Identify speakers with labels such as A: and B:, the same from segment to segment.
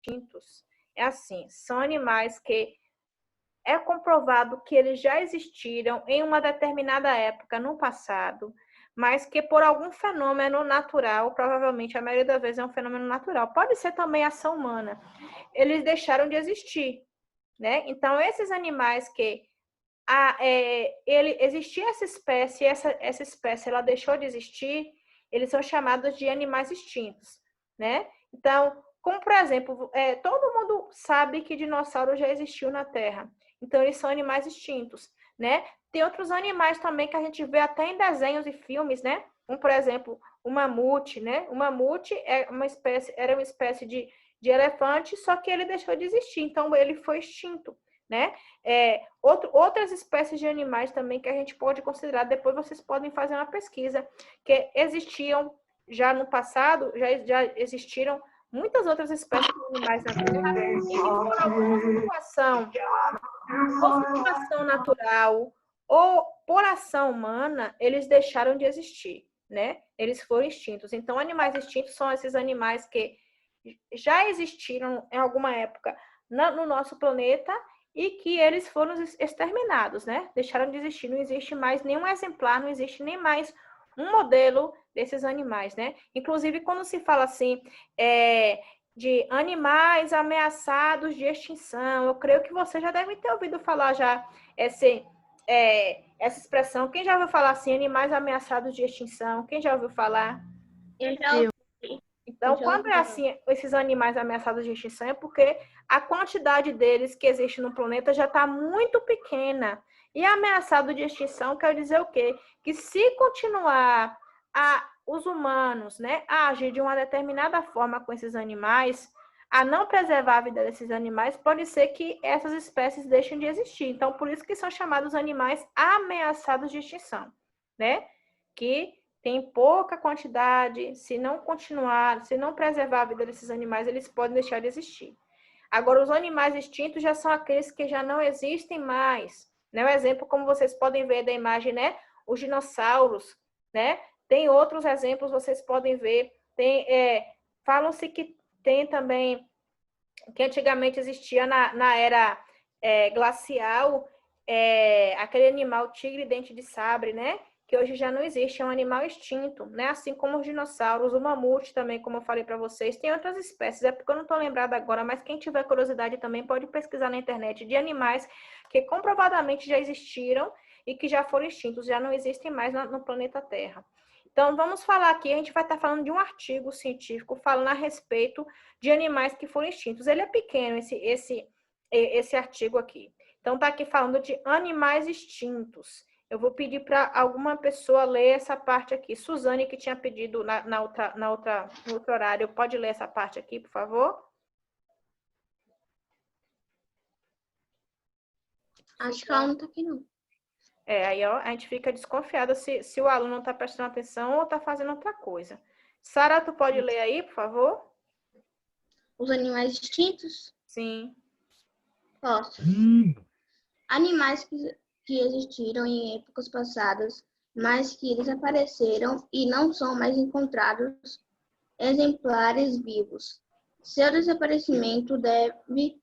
A: extintos, é assim, são animais que é comprovado que eles já existiram em uma determinada época no passado, mas que por algum fenômeno natural, provavelmente a maioria das vezes é um fenômeno natural, pode ser também ação humana, eles deixaram de existir, né? Então, esses animais que existia essa espécie ela deixou de existir, eles são chamados de animais extintos, né? Então, como por exemplo, todo mundo sabe que dinossauro já existiu na Terra, então eles são animais extintos, né? Tem outros animais também que a gente vê até em desenhos e filmes, né? Como por exemplo, o mamute, né? O mamute era uma espécie de elefante, só que ele deixou de existir, então ele foi extinto, né? Outras espécies de animais também que a gente pode considerar, depois vocês podem fazer uma pesquisa, que existiam já no passado, já existiram muitas outras espécies de animais na Terra, e que por alguma situação, ou situação natural, ou por ação humana, eles deixaram de existir, né? Eles foram extintos. Então, animais extintos são esses animais que já existiram em alguma época no nosso planeta e que eles foram exterminados, né? Deixaram de existir, não existe mais nenhum exemplar, não existe nem mais um modelo desses animais, né? Inclusive, quando se fala assim, de animais ameaçados de extinção, eu creio que você já deve ter ouvido falar já essa expressão. Quem já ouviu falar assim, animais ameaçados de extinção? Quem já ouviu falar?
B: Eu já ouvi.
A: Então, quando é assim, esses animais ameaçados de extinção, é porque a quantidade deles que existe no planeta já está muito pequena. E ameaçado de extinção quer dizer o quê? Que se continuar os humanos, né, a agir de uma determinada forma com esses animais, a não preservar a vida desses animais, pode ser que essas espécies deixem de existir. Então, por isso que são chamados animais ameaçados de extinção, né? Que tem pouca quantidade, se não continuar, se não preservar a vida desses animais, eles podem deixar de existir. Agora, os animais extintos já são aqueles que já não existem mais. Né? Um exemplo, como vocês podem ver da imagem, né? Os dinossauros, né? Tem outros exemplos, vocês podem ver. Falam-se que tem também, que antigamente existia na era glacial, aquele animal tigre-dente de sabre, né? Que hoje já não existe, é um animal extinto, né? Assim como os dinossauros, o mamute também, como eu falei para vocês, tem outras espécies, é porque eu não estou lembrada agora, mas quem tiver curiosidade também pode pesquisar na internet de animais que comprovadamente já existiram e que já foram extintos, já não existem mais no planeta Terra. Então, vamos falar aqui, a gente vai estar falando de um artigo científico falando a respeito de animais que foram extintos. Ele é pequeno, esse artigo aqui. Então, está aqui falando de animais extintos. Eu vou pedir para alguma pessoa ler essa parte aqui. Suzane, que tinha pedido no outro horário, pode ler essa parte aqui, por favor?
B: Acho que ela não está aqui, não.
A: Aí ó, a gente fica desconfiada se o aluno está prestando atenção ou está fazendo outra coisa. Sara, tu pode ler aí, por favor?
B: Os animais extintos?
A: Sim.
B: Posso. Animais que existiram em épocas passadas, mas que desapareceram e não são mais encontrados exemplares vivos. Seu desaparecimento deve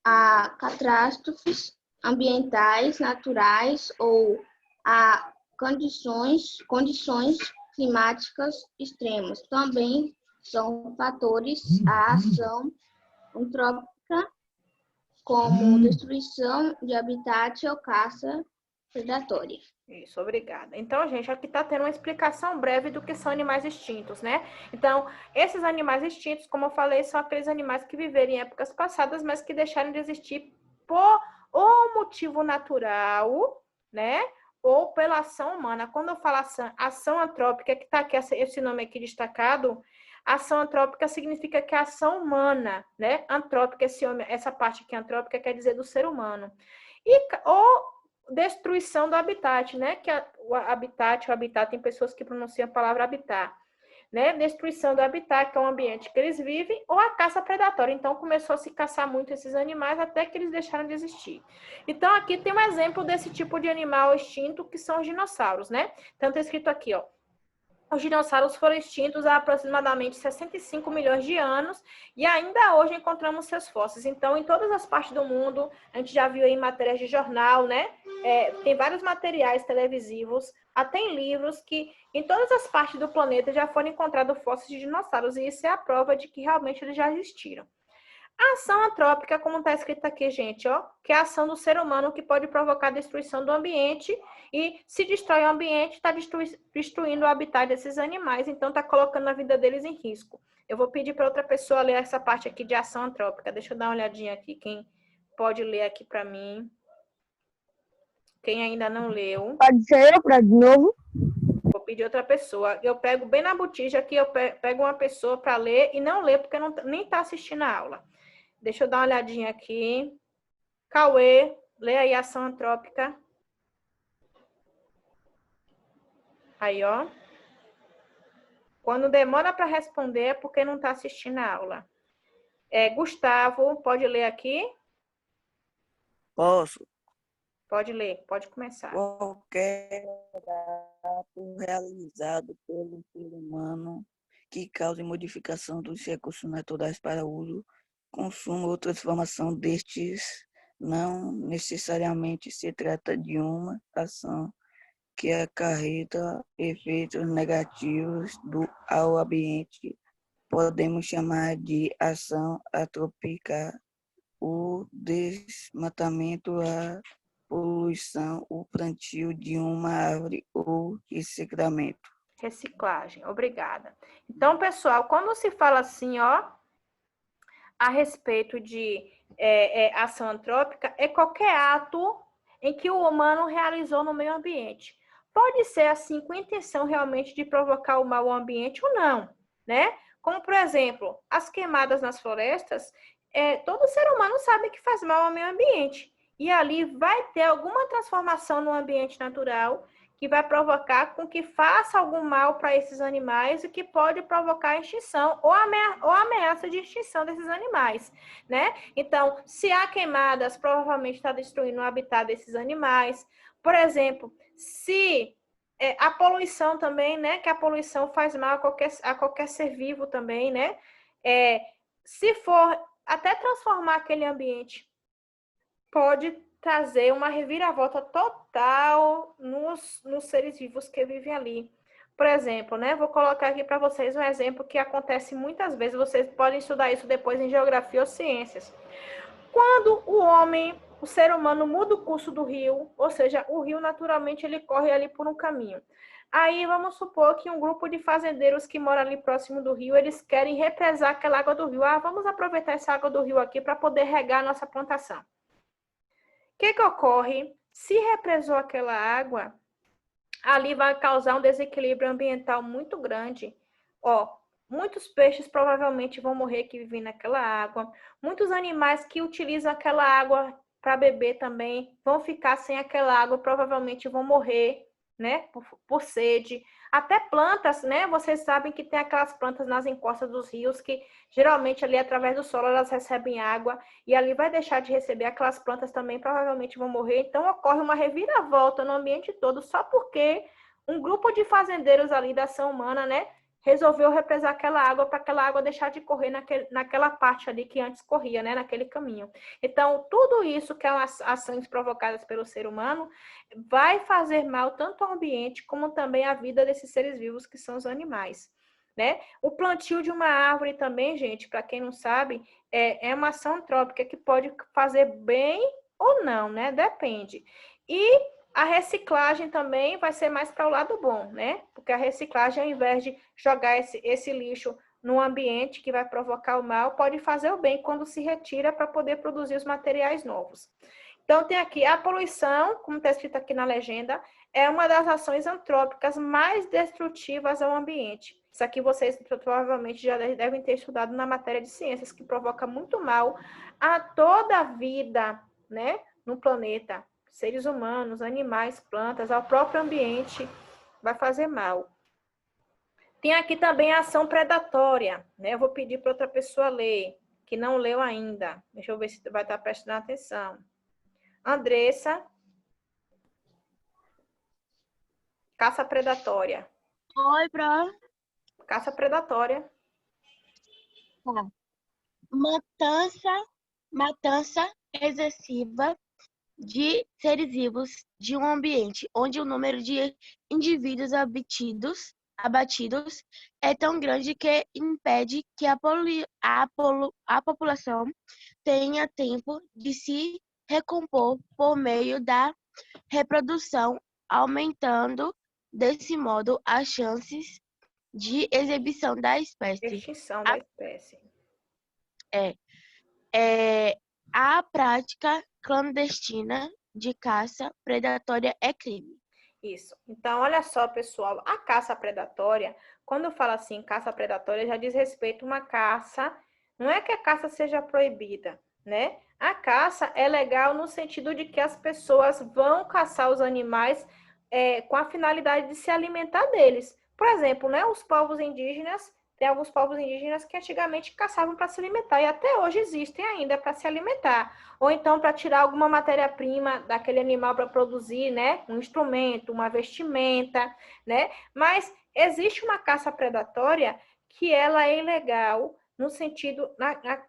B: a catástrofes ambientais, naturais ou a condições climáticas extremas. Também são fatores a ação antrópica, como destruição de habitat ou caça predatória.
A: Isso, obrigada. Então, gente, aqui está tendo uma explicação breve do que são animais extintos, né? Então, esses animais extintos, como eu falei, são aqueles animais que viveram em épocas passadas, mas que deixaram de existir por ou motivo natural, né? Ou pela ação humana. Quando eu falo ação antrópica, que está aqui esse nome aqui destacado, ação antrópica significa que a ação humana, né? Antrópica, essa parte aqui antrópica quer dizer do ser humano. Ou destruição do habitat, né? Que o habitat tem pessoas que pronunciam a palavra habitat, né? Destruição do habitat, que é o ambiente que eles vivem, ou a caça predatória. Então, começou a se caçar muito esses animais até que eles deixaram de existir. Então, aqui tem um exemplo desse tipo de animal extinto, que são os dinossauros, né? Então, tá escrito aqui, ó. Os dinossauros foram extintos há aproximadamente 65 milhões de anos e ainda hoje encontramos seus fósseis. Então, em todas as partes do mundo, a gente já viu aí matérias de jornal, né? Tem vários materiais televisivos, até em livros, que em todas as partes do planeta já foram encontrados fósseis de dinossauros. E isso é a prova de que realmente eles já existiram. A ação antrópica, como está escrito aqui, gente, ó, que é a ação do ser humano que pode provocar a destruição do ambiente e se destrói o ambiente, está destruindo o habitat desses animais, então está colocando a vida deles em risco. Eu vou pedir para outra pessoa ler essa parte aqui de ação antrópica. Deixa eu dar uma olhadinha aqui, quem pode ler aqui para mim. Quem ainda não leu.
C: Pode ser eu para de novo?
A: Vou pedir outra pessoa. Eu pego bem na botija aqui, eu pego uma pessoa para ler e não ler, porque não, nem está assistindo a aula. Deixa eu dar uma olhadinha aqui. Cauê, lê aí a ação antrópica. Aí, ó. Quando demora para responder é porque não está assistindo a aula. Gustavo, pode ler aqui?
D: Posso.
A: Pode ler, pode começar.
D: Qualquer ato realizado pelo ser humano que cause modificação dos recursos naturais para uso, consumo ou transformação destes, não necessariamente se trata de uma ação que acarreta efeitos negativos ao ambiente. Podemos chamar de ação antrópica o desmatamento, a poluição, o plantio de uma árvore ou reciclamento.
A: Reciclagem, obrigada. Então, pessoal, quando se fala assim, ó, a respeito de ação antrópica, é qualquer ato em que o humano realizou no meio ambiente. Pode ser assim com a intenção realmente de provocar o mal ao ambiente ou não, né? Como, por exemplo, as queimadas nas florestas, todo ser humano sabe que faz mal ao meio ambiente. E ali vai ter alguma transformação no ambiente natural que vai provocar com que faça algum mal para esses animais e que pode provocar a extinção ou ameaça de extinção desses animais, né? Então, se há queimadas, provavelmente está destruindo o habitat desses animais. Por exemplo, se a poluição também, né? Que a poluição faz mal a qualquer ser vivo também, né? Se for até transformar aquele ambiente, pode trazer uma reviravolta total nos seres vivos que vivem ali. Por exemplo, né? Vou colocar aqui para vocês um exemplo que acontece muitas vezes. Vocês podem estudar isso depois em geografia ou ciências. Quando o ser humano muda o curso do rio, ou seja, o rio naturalmente ele corre ali por um caminho. Aí vamos supor que um grupo de fazendeiros que mora ali próximo do rio, eles querem represar aquela água do rio. Vamos aproveitar essa água do rio aqui para poder regar a nossa plantação. O que ocorre? Se represou aquela água, ali vai causar um desequilíbrio ambiental muito grande. Muitos peixes provavelmente vão morrer que vivem naquela água. Muitos animais que utilizam aquela água para beber também vão ficar sem aquela água, provavelmente vão morrer, né, por sede. Até plantas, né? Vocês sabem que tem aquelas plantas nas encostas dos rios que geralmente ali através do solo elas recebem água e ali vai deixar de receber, aquelas plantas também provavelmente vão morrer. Então ocorre uma reviravolta no ambiente todo só porque um grupo de fazendeiros ali da ação humana, né, resolveu represar aquela água para aquela água deixar de correr naquela parte ali que antes corria, né, naquele caminho. Então, tudo isso que são ações provocadas pelo ser humano vai fazer mal tanto ao ambiente como também à vida desses seres vivos que são os animais, né? O plantio de uma árvore também, gente, para quem não sabe, é uma ação antrópica que pode fazer bem ou não, né? Depende. E a reciclagem também vai ser mais para o lado bom, né? Porque a reciclagem, ao invés de jogar esse lixo no ambiente que vai provocar o mal, pode fazer o bem quando se retira para poder produzir os materiais novos. Então, tem aqui a poluição, como está escrito aqui na legenda, é uma das ações antrópicas mais destrutivas ao ambiente. Isso aqui vocês provavelmente já devem ter estudado na matéria de ciências, que provoca muito mal a toda a vida, né, no planeta. Seres humanos, animais, plantas, ao próprio ambiente, vai fazer mal. Tem aqui também a ação predatória, né? Eu vou pedir para outra pessoa ler, que não leu ainda. Deixa eu ver se vai estar prestando atenção. Andressa. Caça predatória.
C: Oi, Pro.
A: Caça predatória.
C: Tá. Matança excessiva de seres vivos de um ambiente onde o número de indivíduos abatidos é tão grande que impede que a população tenha tempo de se recompor por meio da reprodução, aumentando, desse modo, as chances de exibição da espécie.
A: Extinção
C: A,
A: da espécie.
C: a prática clandestina de caça predatória é crime.
A: Isso. Então, olha só, pessoal, a caça predatória, quando eu falo assim, caça predatória, já diz respeito a uma caça, não é que a caça seja proibida, né? A caça é legal no sentido de que as pessoas vão caçar os animais com a finalidade de se alimentar deles. Por exemplo, né, os povos indígenas, tem alguns povos indígenas que antigamente caçavam para se alimentar e até hoje existem ainda para se alimentar. Ou então para tirar alguma matéria-prima daquele animal para produzir, né, um instrumento, uma vestimenta, né? Mas existe uma caça predatória que ela é ilegal no sentido,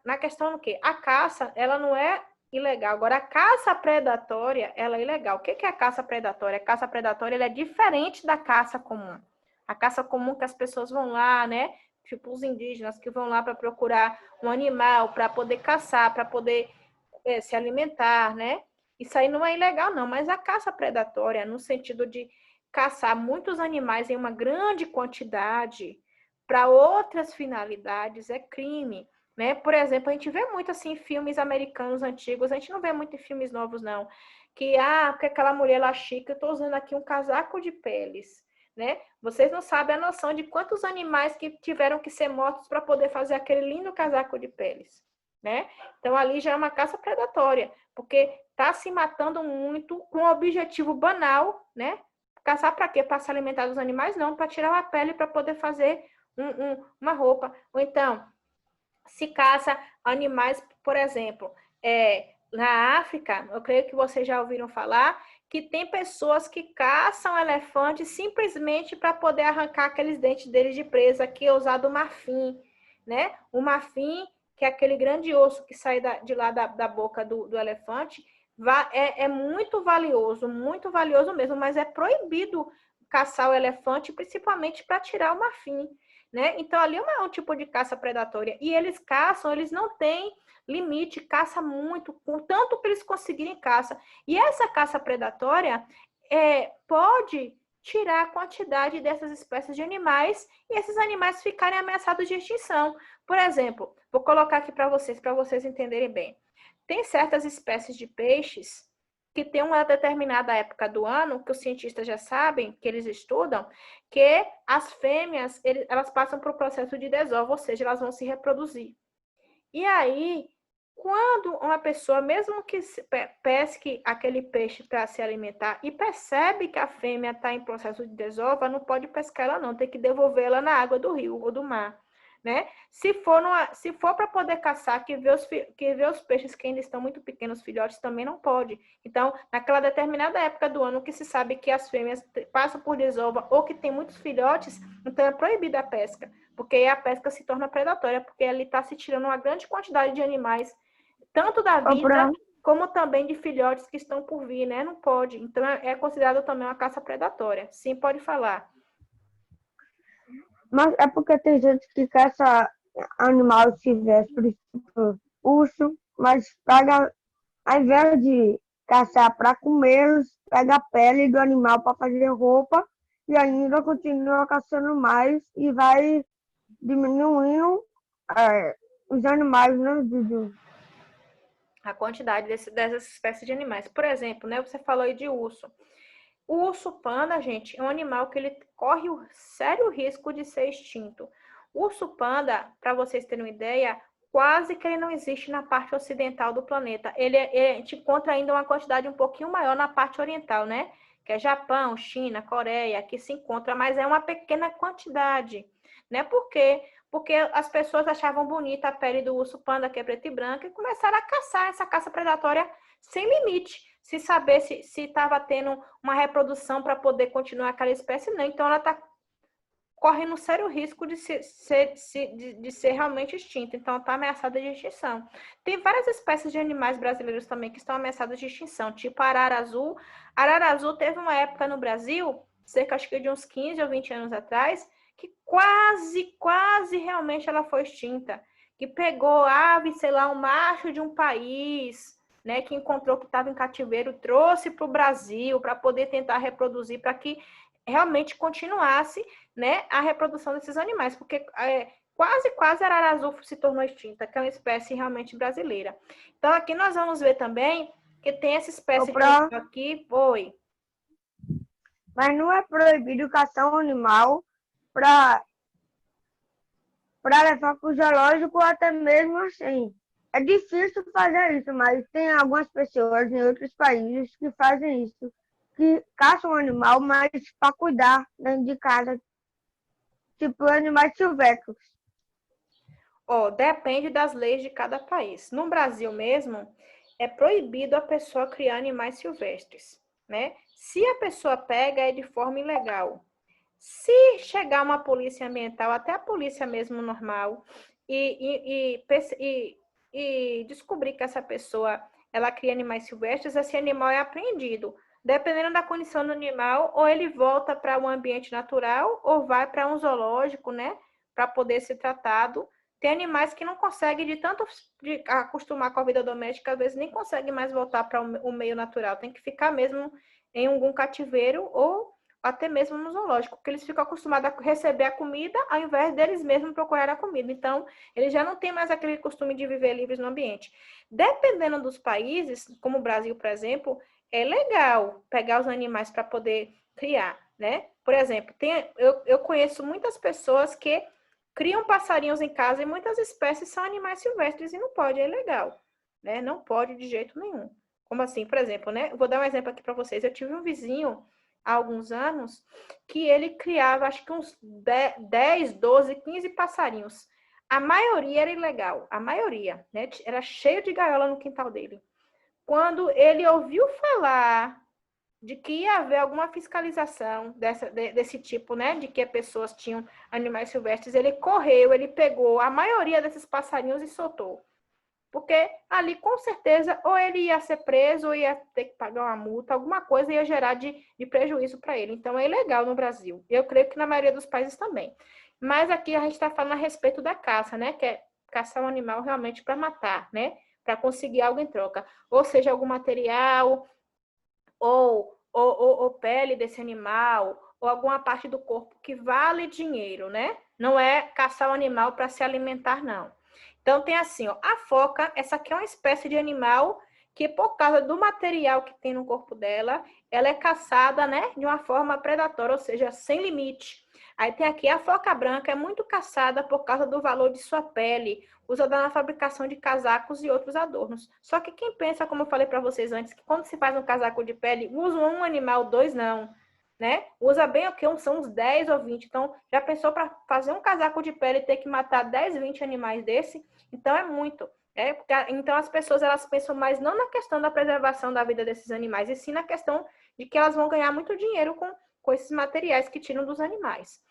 A: na questão do quê? A caça, ela não é ilegal. Agora, a caça predatória, ela é ilegal. O que é a caça predatória? A caça predatória ela é diferente da caça comum. A caça comum que as pessoas vão lá, né? Tipo os indígenas que vão lá para procurar um animal, para poder caçar, para poder se alimentar, né? Isso aí não é ilegal, não. Mas a caça predatória, no sentido de caçar muitos animais em uma grande quantidade para outras finalidades, é crime. Né? Por exemplo, a gente vê muito assim em filmes americanos antigos, a gente não vê muito em filmes novos, não. Que, porque aquela mulher lá chica, eu estou usando aqui um casaco de peles. Né? Vocês não sabem a noção de quantos animais que tiveram que ser mortos para poder fazer aquele lindo casaco de peles. Né? Então, ali já é uma caça predatória, porque está se matando muito com um objetivo banal, né? Caçar para quê? Para se alimentar dos animais? Não, para tirar a pele para poder fazer uma roupa. Ou então, se caça animais, por exemplo, na África, eu creio que vocês já ouviram falar, que tem pessoas que caçam elefantes simplesmente para poder arrancar aqueles dentes deles de presa, que é usado o marfim, né? O marfim, que é aquele grande osso que sai de lá da boca do elefante, é muito valioso mesmo, mas é proibido caçar o elefante, principalmente para tirar o marfim. Né? Então, ali é um tipo de caça predatória. E eles caçam, eles não têm limite, caça muito, com tanto que eles conseguirem caça. E essa caça predatória pode tirar a quantidade dessas espécies de animais e esses animais ficarem ameaçados de extinção. Por exemplo, vou colocar aqui para vocês entenderem bem. Tem certas espécies de peixes que tem uma determinada época do ano, que os cientistas já sabem, que eles estudam, que as fêmeas, elas passam por um processo de desova, ou seja, elas vão se reproduzir. E aí, quando uma pessoa, mesmo que pesque aquele peixe para se alimentar e percebe que a fêmea está em processo de desova, não pode pescar ela não, tem que devolvê-la na água do rio ou do mar. Né? Se for para poder caçar, que vê os peixes que ainda estão muito pequenos, filhotes, também não pode. Então, naquela determinada época do ano que se sabe que as fêmeas passam por desova ou que tem muitos filhotes, então é proibida a pesca, porque aí a pesca se torna predatória, porque ali está se tirando uma grande quantidade de animais, tanto da vida como também de filhotes que estão por vir, né? Não pode. Então, é considerado também uma caça predatória. Sim, pode falar.
E: Mas é porque tem gente que caça animal silvestre, tipo urso, mas pega, ao invés de caçar para comê-los, pega a pele do animal para fazer roupa e ainda continua caçando mais e vai diminuindo os animais, né, Dudu?
A: A quantidade dessas espécies de animais. Por exemplo, né, você falou aí de urso. O urso panda, gente, é um animal que ele corre o sério risco de ser extinto. O urso panda, para vocês terem uma ideia, quase que ele não existe na parte ocidental do planeta. A gente encontra ainda uma quantidade um pouquinho maior na parte oriental, né? Que é Japão, China, Coreia, que se encontra, mas é uma pequena quantidade. Né? Por quê? Porque as pessoas achavam bonita a pele do urso panda, que é preto e branco, e começaram a caçar essa caça predatória sem limite, se saber se estava tendo uma reprodução para poder continuar aquela espécie, não. Então, ela está correndo um sério risco de ser realmente extinta. Então, está ameaçada de extinção. Tem várias espécies de animais brasileiros também que estão ameaçadas de extinção, tipo a arara azul. A arara azul teve uma época no Brasil, cerca acho que de uns 15 ou 20 anos atrás, que quase realmente ela foi extinta. Que pegou ave, sei lá, um macho de um país, né, que encontrou que estava em cativeiro, trouxe para o Brasil para poder tentar reproduzir, para que realmente continuasse, né, a reprodução desses animais, porque quase a arara azul se tornou extinta, que é uma espécie realmente brasileira. Então, aqui nós vamos ver também que tem essa espécie de animal aqui. Oi.
E: Mas não é proibido caçar um animal para levar para o zoológico, até mesmo assim. É difícil fazer isso, mas tem algumas pessoas em outros países que fazem isso, que caçam um animal, mas para cuidar dentro de casa, tipo animais silvestres.
A: Depende das leis de cada país. No Brasil mesmo, é proibido a pessoa criar animais silvestres, né? Se a pessoa pega, é de forma ilegal. Se chegar uma polícia ambiental, até a polícia mesmo normal, e descobrir que essa pessoa ela cria animais silvestres, esse animal é apreendido. Dependendo da condição do animal, ou ele volta para um ambiente natural, ou vai para um zoológico, né? Para poder ser tratado. Tem animais que não conseguem, de tanto acostumar com a vida doméstica, às vezes nem conseguem mais voltar para o meio natural. Tem que ficar mesmo em algum cativeiro ou até mesmo no zoológico, porque eles ficam acostumados a receber a comida ao invés deles mesmos procurar a comida. Então, eles já não têm mais aquele costume de viver livres no ambiente. Dependendo dos países, como o Brasil, por exemplo, é legal pegar os animais para poder criar, né? Por exemplo, eu conheço muitas pessoas que criam passarinhos em casa e muitas espécies são animais silvestres e não pode, é ilegal, né? Não pode de jeito nenhum. Como assim? Por exemplo, né? Vou dar um exemplo aqui para vocês. Eu tive um vizinho há alguns anos que ele criava, acho que uns 10, 12, 15 passarinhos. A maioria era ilegal, a maioria, né? Era cheio de gaiola no quintal dele. Quando ele ouviu falar de que ia haver alguma fiscalização desse tipo, né? De que as pessoas tinham animais silvestres, ele correu, ele pegou a maioria desses passarinhos e soltou. Porque ali, com certeza, ou ele ia ser preso, ou ia ter que pagar uma multa, alguma coisa ia gerar de prejuízo para ele. Então, é ilegal no Brasil. Eu creio que na maioria dos países também. Mas aqui a gente está falando a respeito da caça, né? Que é caçar um animal realmente para matar, né? Para conseguir algo em troca. Ou seja, algum material, ou pele desse animal, ou alguma parte do corpo que vale dinheiro, né? Não é caçar o animal para se alimentar, não. Então, tem assim, ó, a foca, essa aqui é uma espécie de animal que, por causa do material que tem no corpo dela, ela é caçada, né, de uma forma predatória, ou seja, sem limite. Aí tem aqui a foca branca, é muito caçada por causa do valor de sua pele, usada na fabricação de casacos e outros adornos. Só que quem pensa, como eu falei para vocês antes, que quando se faz um casaco de pele, usa um animal, dois não, né? Usa bem o que? São uns 10 ou 20. Então, já pensou para fazer um casaco de pele e ter que matar 10, 20 animais desse? Então, é muito. Então, as pessoas elas pensam mais não na questão da preservação da vida desses animais, e sim na questão de que elas vão ganhar muito dinheiro com esses materiais que tiram dos animais.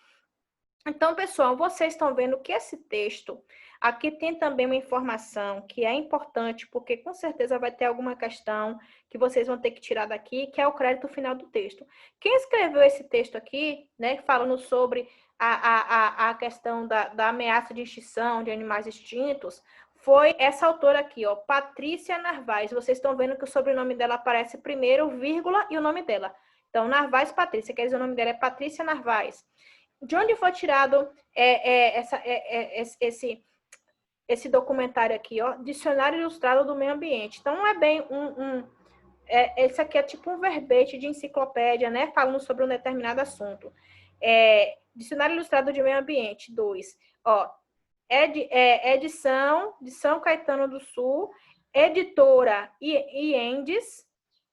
A: Então, pessoal, vocês estão vendo que esse texto, aqui tem também uma informação que é importante, porque com certeza vai ter alguma questão que vocês vão ter que tirar daqui, que é o crédito final do texto. Quem escreveu esse texto aqui, né, falando sobre a questão da ameaça de extinção de animais extintos, foi essa autora aqui, ó, Patrícia Narvaez. Vocês estão vendo que o sobrenome dela aparece primeiro, vírgula, e o nome dela. Então, Narvaez Patrícia, quer dizer, o nome dela é Patrícia Narvaez. De onde foi tirado esse documentário aqui, ó? Dicionário Ilustrado do Meio Ambiente. Então, não é bem esse aqui é tipo um verbete de enciclopédia, né? Falando sobre um determinado assunto. Dicionário Ilustrado de Meio Ambiente, 2. Ó, edição de São Caetano do Sul, editora Iendes,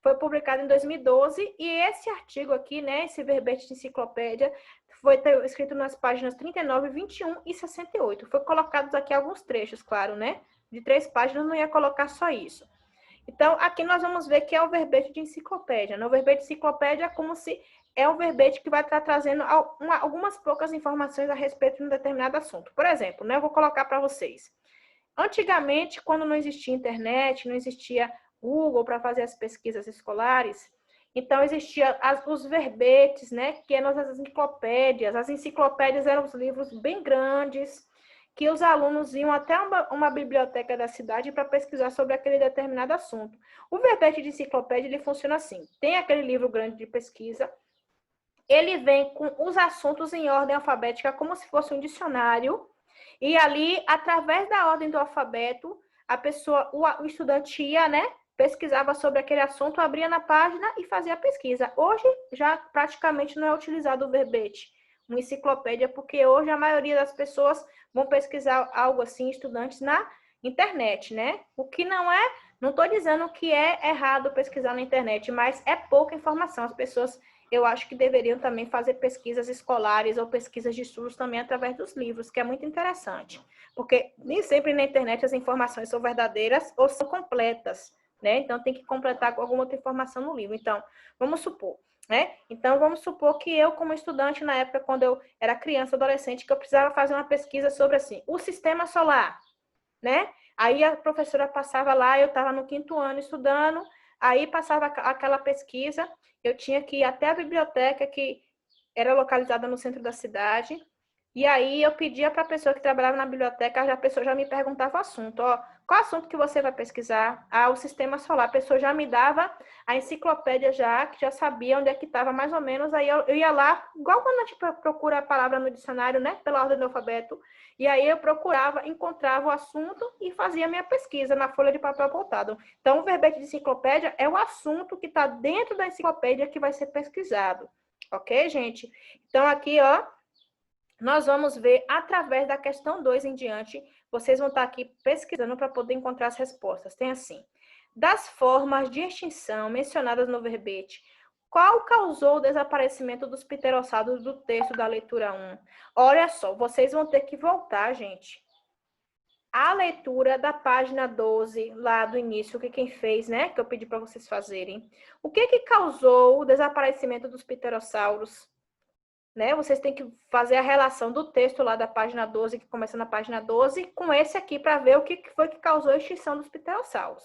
A: foi publicado em 2012, e esse artigo aqui, né, esse verbete de enciclopédia, foi escrito nas páginas 39, 21 e 68. Foi colocados aqui alguns trechos, claro, né? De 3 páginas, não ia colocar só isso. Então, aqui nós vamos ver que é o verbete de enciclopédia. No verbete de enciclopédia é como se é um verbete que vai estar trazendo algumas poucas informações a respeito de um determinado assunto. Por exemplo, né, eu vou colocar para vocês. Antigamente, quando não existia internet, não existia Google para fazer as pesquisas escolares, então existiam os verbetes, né, que eram as enciclopédias. As enciclopédias eram os livros bem grandes, que os alunos iam até uma biblioteca da cidade para pesquisar sobre aquele determinado assunto. O verbete de enciclopédia, ele funciona assim. Tem aquele livro grande de pesquisa, ele vem com os assuntos em ordem alfabética, como se fosse um dicionário, e ali, através da ordem do alfabeto, a pessoa, o estudante ia, né, pesquisava sobre aquele assunto, abria na página e fazia a pesquisa. Hoje, já praticamente não é utilizado o verbete, uma enciclopédia, porque hoje a maioria das pessoas vão pesquisar algo assim, estudantes, na internet, né? O que não estou dizendo que é errado pesquisar na internet, mas é pouca informação. As pessoas, eu acho que deveriam também fazer pesquisas escolares ou pesquisas de estudos também através dos livros, que é muito interessante. Porque nem sempre na internet as informações são verdadeiras ou são completas, né? Então, tem que completar com alguma outra informação no livro. Então, vamos supor, né? Então, vamos supor que eu, como estudante, na época, quando eu era criança, adolescente, que eu precisava fazer uma pesquisa sobre, assim, o sistema solar, né? Aí a professora passava lá, eu estava no 5º ano estudando, aí passava aquela pesquisa, eu tinha que ir até a biblioteca, que era localizada no centro da cidade, e aí eu pedia para a pessoa que trabalhava na biblioteca, a pessoa já me perguntava o assunto, ó, qual assunto que você vai pesquisar? Ah, o sistema solar. A pessoa já me dava a enciclopédia já, que já sabia onde é que estava mais ou menos, aí eu ia lá, igual quando a gente procura a palavra no dicionário, né, pela ordem do alfabeto, e aí eu procurava, encontrava o assunto e fazia minha pesquisa na folha de papel apontado. Então, o verbete de enciclopédia é o assunto que está dentro da enciclopédia que vai ser pesquisado. Ok, gente? Então, aqui, ó, nós vamos ver através da questão 2 em diante, vocês vão estar aqui pesquisando para poder encontrar as respostas. Tem assim, das formas de extinção mencionadas no verbete, qual causou o desaparecimento dos pterossauros do texto da leitura 1? Olha só, vocês vão ter que voltar, gente. A leitura da página 12, lá do início, que quem fez, né? Que eu pedi para vocês fazerem. O que causou o desaparecimento dos pterossauros? Né? Vocês têm que fazer a relação do texto lá da página 12, que começa na página 12, com esse aqui, para ver o que foi que causou a extinção dos pterossauros.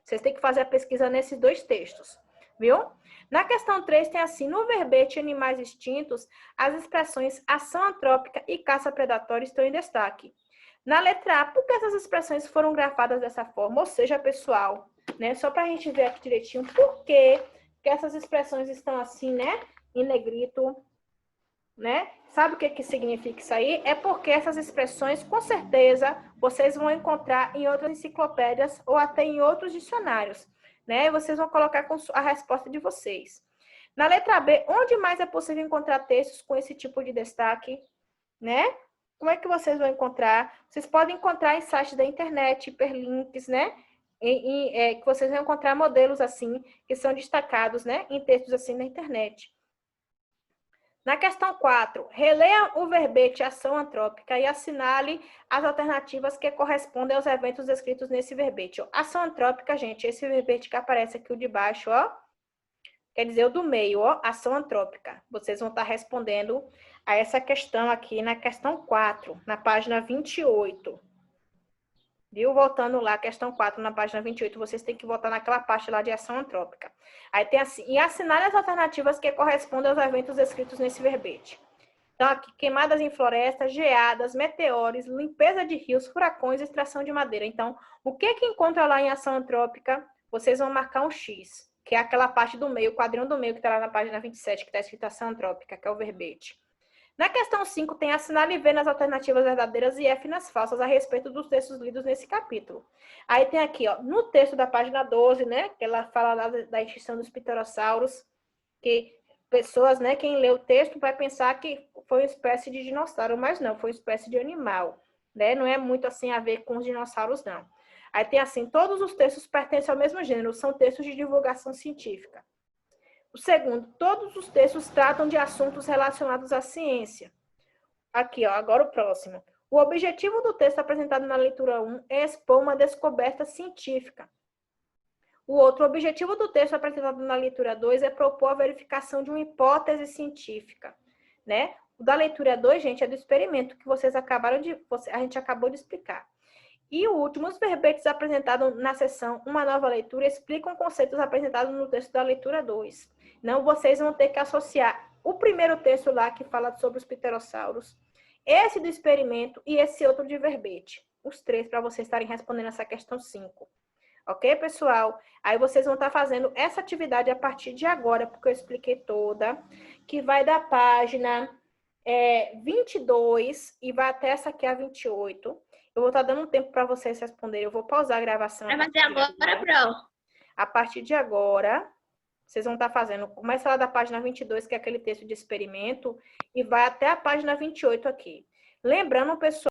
A: Vocês têm que fazer a pesquisa nesses dois textos, viu? Na questão 3 tem assim, no verbete animais extintos, as expressões ação antrópica e caça predatória estão em destaque. Na letra A, por que essas expressões foram grafadas dessa forma? Ou seja, pessoal, né? Só para a gente ver aqui direitinho, por que essas expressões estão assim, né? Em negrito, né? Sabe o que significa isso aí? É porque essas expressões, com certeza, vocês vão encontrar em outras enciclopédias ou até em outros dicionários, né? E vocês vão colocar com a resposta de vocês. Na letra B, onde mais é possível encontrar textos com esse tipo de destaque, né? Como é que vocês vão encontrar? Vocês podem encontrar em sites da internet, hiperlinks, né? Que vocês vão encontrar modelos assim, que são destacados, né? Em textos assim na internet. Na questão 4, releia o verbete ação antrópica e assinale as alternativas que correspondem aos eventos descritos nesse verbete. Ó, ação antrópica, gente, esse verbete que aparece aqui o de baixo, ó, quer dizer o do meio, ó, ação antrópica. Vocês vão estar respondendo a essa questão aqui na questão 4, na página 28. Viu? Voltando lá, questão 4, na página 28, vocês têm que voltar naquela parte lá de ação antrópica. Aí tem assim, e assinale as alternativas que correspondem aos eventos descritos nesse verbete. Então, aqui, queimadas em florestas, geadas, meteores, limpeza de rios, furacões, extração de madeira. Então, o que encontra lá em ação antrópica? Vocês vão marcar um X, que é aquela parte do meio, o quadrinho do meio que está lá na página 27, que está escrito ação antrópica, que é o verbete. Na questão 5, tem assinale V nas alternativas verdadeiras e F nas falsas a respeito dos textos lidos nesse capítulo. Aí tem aqui, ó, no texto da página 12, né, que ela fala lá da extinção dos pterossauros, que pessoas, né, quem lê o texto vai pensar que foi uma espécie de dinossauro, mas não, foi uma espécie de animal, né, não é muito assim a ver com os dinossauros, não. Aí tem assim, todos os textos pertencem ao mesmo gênero, são textos de divulgação científica. O segundo, todos os textos tratam de assuntos relacionados à ciência. Aqui, ó, agora o próximo. O objetivo do texto apresentado na leitura 1 é expor uma descoberta científica. O outro objetivo do texto apresentado na leitura 2 é propor a verificação de uma hipótese científica, né? O da leitura 2, gente, é do experimento que a gente acabou de explicar. E o último, os verbetes apresentados na seção Uma Nova Leitura explicam conceitos apresentados no texto da leitura 2. Não, vocês vão ter que associar o primeiro texto lá que fala sobre os pterossauros, esse do experimento e esse outro de verbete. Os três para vocês estarem respondendo essa questão 5. Ok, pessoal? Aí vocês vão estar fazendo essa atividade a partir de agora, porque eu expliquei toda, que vai da página 22 e vai até essa aqui, a 28. Eu vou estar dando um tempo para vocês responderem. Eu vou pausar a gravação.
B: Vai fazer agora, Pro?
A: A partir de agora, vocês vão estar fazendo, começa lá da página 22, que é aquele texto de experimento, e vai até a página 28 aqui. Lembrando, pessoal,